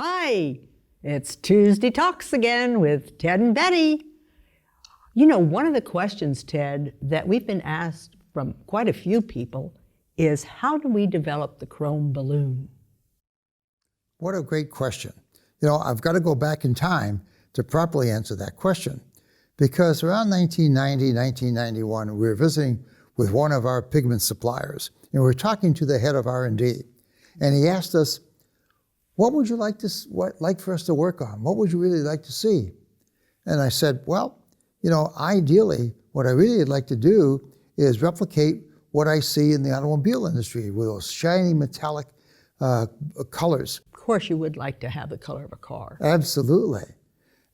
Hi, it's Tuesday Talks again with Ted and Betty. You know, one of the questions, Ted, that we've been asked from quite a few people is how do we develop the chrome balloon? What a great question. You know, I've got to go back in time to properly answer that question because around 1990, 1991, we were visiting with one of our pigment suppliers and we were talking to the head of R&D and he asked us, what would you like for us to work on? What would you really like to see? And I said, well, you know, ideally, what I really would like to do is replicate what I see in the automobile industry with those shiny metallic colors. Of course, you would like to have the color of a car. Absolutely.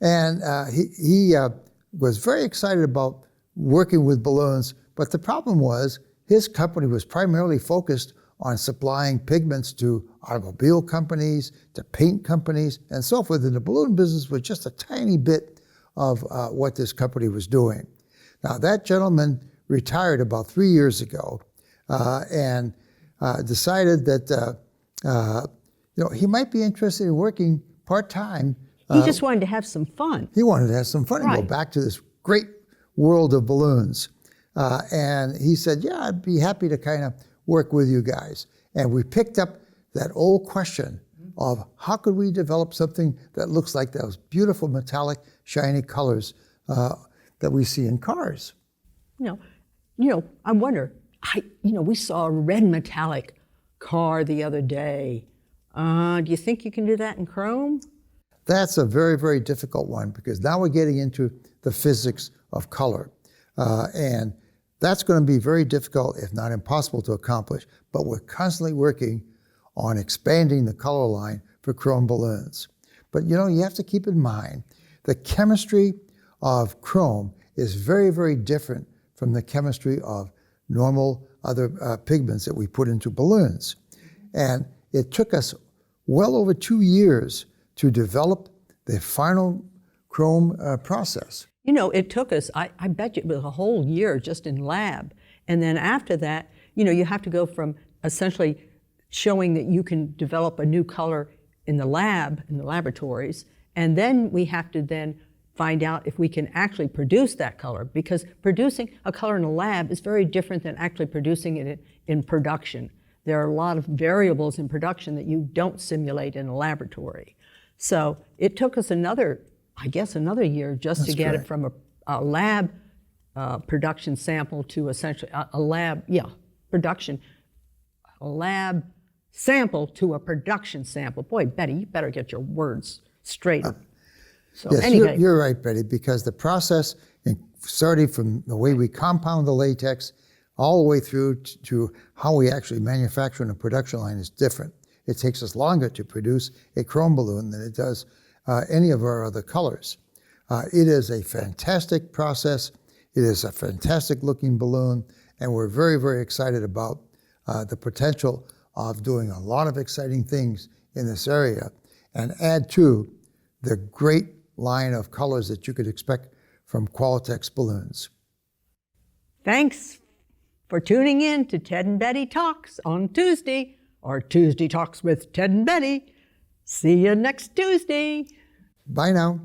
And he was very excited about working with balloons, but the problem was his company was primarily focused on supplying pigments to automobile companies, to paint companies, and so forth. And the balloon business was just a tiny bit of what this company was doing. Now, that gentleman retired about 3 years ago and decided that you know, he might be interested in working part-time. He just wanted to have some fun. He wanted to have some fun and go back to this great world of balloons. And he said, yeah, I'd be happy to kind of work with you guys. And we picked up that old question of how could we develop something that looks like those beautiful metallic, shiny colors that we see in cars. You know, I wonder, we saw a red metallic car the other day. Do you think you can do that in chrome? That's a very, very difficult one because now we're getting into the physics of color. And that's going to be very difficult, if not impossible to accomplish. But we're constantly working on expanding the color line for chrome balloons. But you know, you have to keep in mind the chemistry of chrome is very, very different from the chemistry of normal other pigments that we put into balloons. And it took us well over 2 years to develop the final chrome process. You know, it took us, I bet you it was a whole year just in lab. And then after that, you know, you have to go from essentially showing that you can develop a new color in the lab, in the laboratories, and then we have to then find out if we can actually produce that color, because producing a color in a lab is very different than actually producing it in production. There are a lot of variables in production that you don't simulate in a laboratory. So it took us another year just to get it from a lab production sample to essentially a lab sample to a production sample. Boy, Betty, you better get your words straight. So yes, anyway. You're right, Betty, because the process, starting from the way we compound the latex all the way through to how we actually manufacture in a production line is different. It takes us longer to produce a chrome balloon than it does any of our other colors. It is a fantastic process. It is a fantastic looking balloon, and we're very, very excited about the potential of doing a lot of exciting things in this area and add to the great line of colors that you could expect from Qualatex balloons. Thanks for tuning in to Ted and Betty Talks on Tuesday, or Tuesday Talks with Ted and Betty. See you next Tuesday. Bye now.